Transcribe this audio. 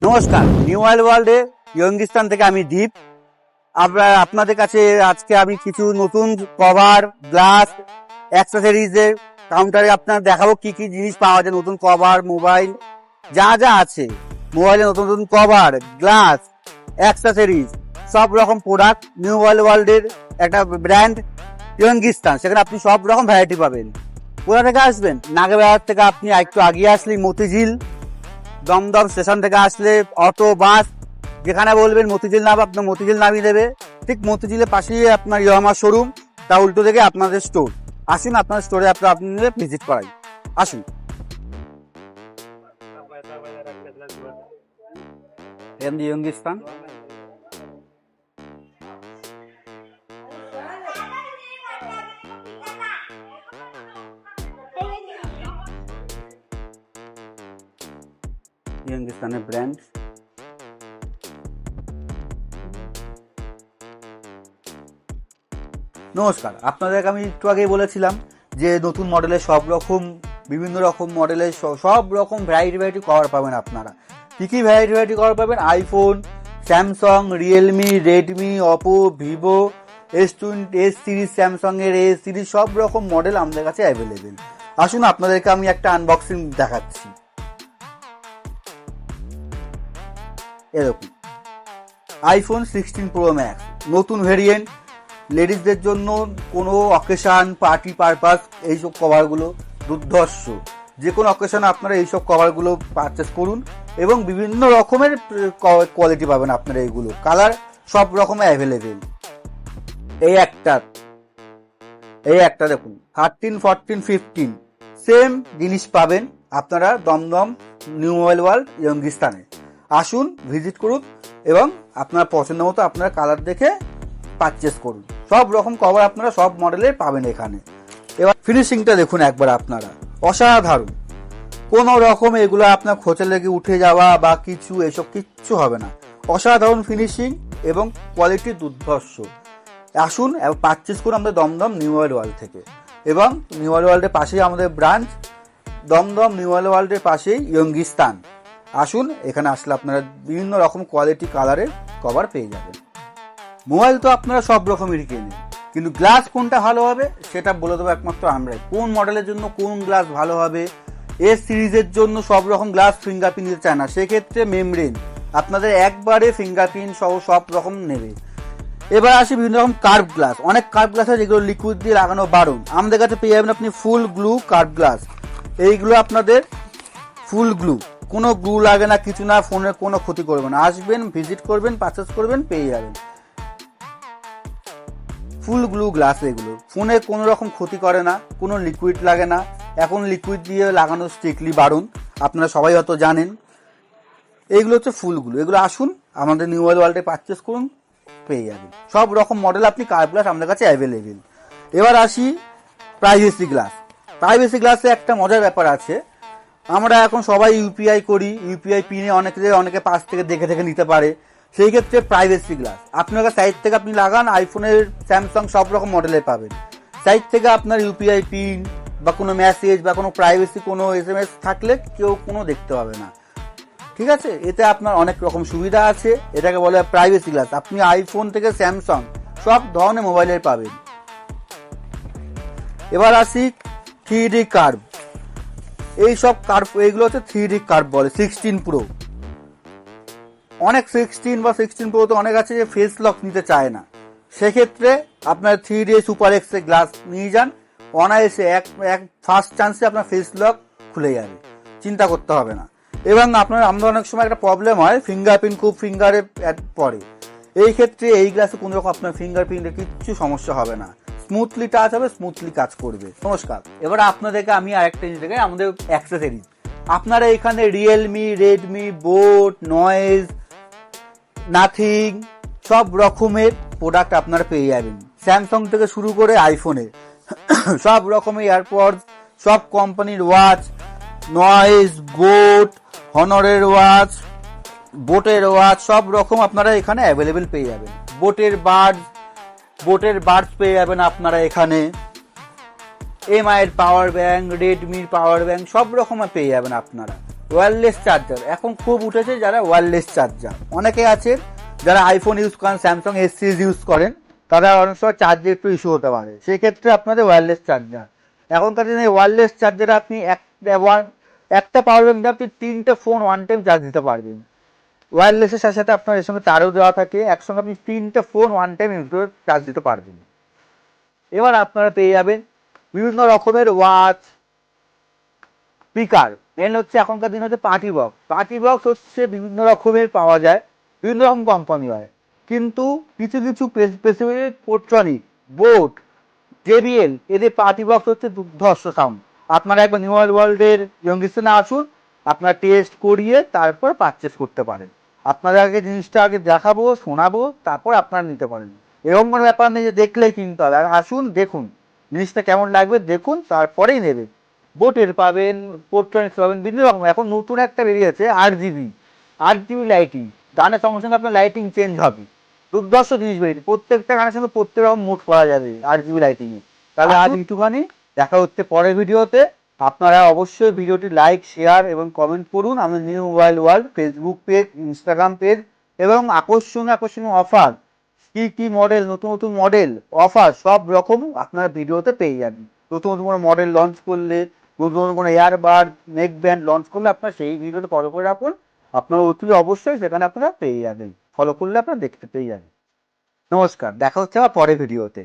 নমস্কার, নিউ ওয়ার্ল্ডে ইয়ঙ্গিস্তান থেকে আমি দীপ। আপনাদের কাছে আজকে আমি কিছু নতুন কভার, গ্লাস, অ্যাক্সেসরিজের কাউন্টারে আপনার দেখাবো কি কি জিনিস পাওয়া যায়। নতুন কভার, মোবাইল যা যা আছে, মোবাইলে নতুন নতুন কভার, গ্লাস, অ্যাক্সেসরিজ, সব রকম প্রোডাক্ট। নিউ ওয়ার্ল্ডের একটা ব্র্যান্ড ইয়ঙ্গিস্তান, সেখানে আপনি সব রকম ভ্যারাইটি পাবেন। কোথা থেকে আসবেন? নাগেরবাজার থেকে আপনি একটু আগিয়ে আসলেই মতিঝিল, দমদম স্টেশন থেকে আসলে অটো, বাস যেখানে বলবেন মতিঝিল নাম, আপনার মতিঝিল নামিয়ে দেবে। ঠিক মতিঝিলের পাশেই আপনার ইয়ামাহা শোরুম, তা উল্টো থেকে আপনাদের স্টোর। আসুন, আপনার স্টোরে আপনাদের ভিজিট করাই। আসুন। ইয়ঙ্গিস্তান ইয়ঙ্গিস্তানের ব্র্যান্ড। নমস্কার, আপনাদেরকে আমি একটু আগেই বলেছিলাম যে নতুন মডেলের বিভিন্ন রকম মডেলের সব রকম ভ্যারাইটি কভার পাবেন আপনারা। কী কী ভ্যারাইটি কভার পাবেন? IPhone, Samsung, Realme, Redmi, Oppo, Vivo, S series, স্যামসাংয়ের S সিরিজ, সব রকম মডেল আমাদের কাছে অ্যাভেলেবেল। আসুন, আপনাদেরকে আমি একটা আনবক্সিং দেখাচ্ছি। এরকম আইফোন 16 প্রো ম্যাক্স নতুন ভেরিয়েন্ট, লেডিসদের জন্য কোনো অকেশন, পার্টি পারপাস, এইসব কভারগুলো দুর্ধর্ষ। যে কোনো অকেশনে আপনারা এইসব কভারগুলো পারচেস করুন এবং বিভিন্ন রকমের কোয়ালিটি পাবেন আপনারা। এইগুলো কালার সব রকমের অ্যাভেলেবেল। এই একটা দেখুন, 13, 14, 15 সেম জিনিস পাবেন আপনারা দমদম নিউ ওয়ার্ল্ড ইয়ঙ্গিস্তানে। আসুন, ভিজিট করুন এবং আপনার পছন্দ মতো আপনার কালার দেখে পারচেস করুন। সব রকম কভার আপনারা সব মডেলের পাবেন এখানে। এবার ফিনিশিংটা দেখুন একবার আপনারা, অসাধারণ। কোনো রকম এগুলো আপনার খোঁচা লেগে উঠে যাওয়া বা কিছু, এসব কিচ্ছু হবে না। অসাধারণ ফিনিশিং এবং কোয়ালিটি দুর্ধর্ষ। আসুন পারচেস করুন আমাদের দমদম নিউ ওয়ার্ল্ড থেকে। এবং নিউ ওয়ার্ল্ডের পাশেই আমাদের ব্রাঞ্চ, দমদম নিউ ওয়ার্ল্ডের পাশেই ইয়ঙ্গিস্তান। আসুন, এখানে আসলে আপনারা বিভিন্ন রকম কোয়ালিটি কালারের কভার পেয়ে যাবেন। মোবাইল তো আপনারা সব রকমেরই কেনেন, কিন্তু গ্লাস কোনটা ভালো হবে সেটা বলে দেবো একমাত্র আমরাই। কোন মডেলের জন্য কোন গ্লাস ভালো হবে। S সিরিজের জন্য সব রকম গ্লাস ফিঙ্গারপ্রিন্ট দিতে চায় না, সেক্ষেত্রে মেমব্রেন আপনাদের একবারে ফিঙ্গারপ্রিন্ট সহ সব রকম নেবে। এবার আসি বিভিন্ন রকম কার্ভ গ্লাস। অনেক কার্ভ গ্লাস আছে যেগুলো লিকুইড দিয়ে লাগানো বারণ। আমাদের কাছে পেয়ে যাবেন আপনি ফুল গ্লু কার্ভ গ্লাস। এইগুলো আপনাদের ফুল গ্লু, কোনো গ্লু লাগে না, কিছু না, ফোনের কোনো ক্ষতি করবে না। আসবেন, ভিজিট করবেন, পারচেস করবেন, পেয়ে যাবেন ফুল গ্লু গ্লাস। এগুলো ফোনে কোনো রকম ক্ষতি করে না, কোনো লিকুইড লাগে না। এখন লিকুইড দিয়ে লাগানো স্ট্রিক্টলি বারণ, আপনারা সবাই হয়তো জানেন। এইগুলো হচ্ছে ফুল গ্লু। এগুলো আসুন আমাদের নিউ ওয়ার্ল্ডে পারচেস করুন, পেয়ে যাবেন সব রকম মডেল আপনি কার্ভ গ্লাস আমাদের কাছে অ্যাভেলেবেল। এবার আসি প্রাইভেসি গ্লাস। প্রাইভেসি গ্লাসে একটা মজার ব্যাপার আছে। আমরা এখন সবাই ইউপিআই করি, ইউপিআই পিনে অনেকে পাশ থেকে দেখে দেখে নিতে পারে। সেই ক্ষেত্রে প্রাইভেসি গ্লাস আপনার সাইড থেকে আপনি লাগান, আইফোনের, স্যামসাং সব রকম মডেলের পাবেন। সাইড থেকে আপনার ইউপিআই পিন বা কোনো মেসেজ বা কোনো প্রাইভেসি কোনো SMS থাকলে কেউ কোনো দেখতে পাবে না। ঠিক আছে, এতে আপনার অনেক রকম সুবিধা আছে। এটাকে বলে প্রাইভেসি গ্লাস। আপনি আইফোন থেকে স্যামসাং সব ধরনের মোবাইলের পাবেন। এবার আসি 3D কার্ভ। এইসব কার্ভ, এইগুলো হচ্ছে 3D কার্ভ বলে। 16 প্রো, অনেক 16 বা 16 প্রো তো অনেক আছে যে ফেস লক নিতে চায় না। সেক্ষেত্রে আপনার 3D সুপার এক্স গ্লাস নিয়ে যান, অনায়াসে এক ফার্স্ট চান্সে আপনার ফেস লক খুলে যাবে, চিন্তা করতে হবে না। এবং আমাদের অনেক সময় একটা প্রবলেম হয়, ফিঙ্গারপ্রিন্ট খুব ফিঙ্গারে পড়ে। এই ক্ষেত্রে এই গ্লাসে কোনো রকম আপনার ফিঙ্গারপ্রিন্টের কিচ্ছু সমস্যা হবে না, স্মুথলি টাচ হবে, স্মুথলি কাজ করবে। নমস্কার, এবার আপনাদেরকে আমি আরেকটা জিনিস দেখাই, আমাদের অ্যাক্সেসরিজ। আপনারা এখানে Realme, Redmi, boat, noise, nothing সব রকমের প্রোডাক্ট আপনারা পেয়ে যাবেন। স্যামসাং থেকে শুরু করে আইফোনের সব রকমের এয়ারপডস, সব কোম্পানির ওয়াচ, নয়েজ, বোট, হনরের ওয়াচ, বোটের ওয়াচ, সব রকম আপনারা এখানে অ্যাভেলেবেল পেয়ে যাবেন। বোটের বার্ডস পেয়ে যাবেন আপনারা এখানে। এমআই এর পাওয়ার ব্যাংক, রেডমির পাওয়ার ব্যাংক সব রকমের পেয়ে যাবেন আপনারা। ওয়্যারলেস চার্জার এখন খুব উঠেছে, যারা ওয়্যারলেস চার্জার। অনেকে আছে যারা আইফোন ইউজ করেন, স্যামসাং এস সিরিজ ইউজ করেন, তারা অনেক সময় চার্জের একটু ইস্যু হতে পারে, সেক্ষেত্রে আপনাদের ওয়্যারলেস চার্জার। এখনকার দিনে ওয়্যারলেস চার্জারে আপনি একটা পাওয়ার ব্যাংকে আপনি 3টে ফোন ওয়ান টাইম চার্জ দিতে পারবেন। ওয়্যারলেসের সাথে সাথে আপনার এর সঙ্গে তারও দেওয়া থাকে, একসঙ্গে আপনি 3টে ফোন ওয়ান টাইম চার্জ দিতে পারবেন। এবার আপনারা পেয়ে যাবেন বিভিন্ন রকমের ওয়াচ, স্পিকার। মেন হচ্ছে এখনকার দিন হচ্ছে পার্টি বক্স। পার্টি বক্স হচ্ছে বিভিন্ন রকমের পাওয়া যায়, বিভিন্ন রকম কোম্পানি হয়, কিন্তু কিছু কিছু স্পেসিফিক পোট্রনিক, বোট, জেবিএল এদের পার্টি বক্স হচ্ছে দুর্ধর্ষ সাউন্ড। আপনারা একবার নিউ ওয়ার্ল্ডের ইয়ংস্টানে আসুন, আপনারা টেস্ট করিয়ে তারপর পারচেস করতে পারেন। আপনাদের আগে জিনিসটা আগে দেখাবো, শোনাবো, তারপর আপনারা নিতে পারেন। এরকম কোনো ব্যাপার নেই যে দেখলেই কিনতে হবে। আসুন, দেখুন জিনিসটা কেমন লাগবে, দেখুন, তারপরেই নেবেন। বোটের পাবেন, পোর্ট্রনিক্স পাবেন, বিভিন্ন রকম। এখন নতুন একটা বেরিয়েছে আর জিবি লাইটিং। গানের সঙ্গে সঙ্গে আপনার লাইটিং চেঞ্জ হবে। দুর্ধর্ষ জিনিস বেরিয়েছে, প্রত্যেকটা গানের সঙ্গে প্রত্যেক রকম মুড করা যাবে আর জিবি লাইটিং এ। তাহলে আজ একটুখানি, দেখা হচ্ছে পরের ভিডিওতে। আপনারা অবশ্যই ভিডিওটি লাইক, শেয়ার এবং কমেন্ট করুন। আমাদের new mobile world Facebook page, Instagram page এবং আকর্ষণীয় আকর্ষণীয় অফার, কি কি মডেল, নতুন নতুন মডেল, অফার সব রকম আপনারা ভিডিওতে পেয়ে যাবেন। নতুন নতুন কোনো মডেল লঞ্চ করলে, নতুন নতুন কোনো এয়ারবাড, নেক ব্যান্ড লঞ্চ করলে আপনারা সেই ভিডিওতে ফলো করে রাখুন। আপনারা অতি অবশ্যই সেখানে আপনারা পেয়ে যাবেন, ফলো করলে আপনারা দেখতে পেয়ে যাবেন। নমস্কার, দেখা হচ্ছে আবার পরের ভিডিওতে।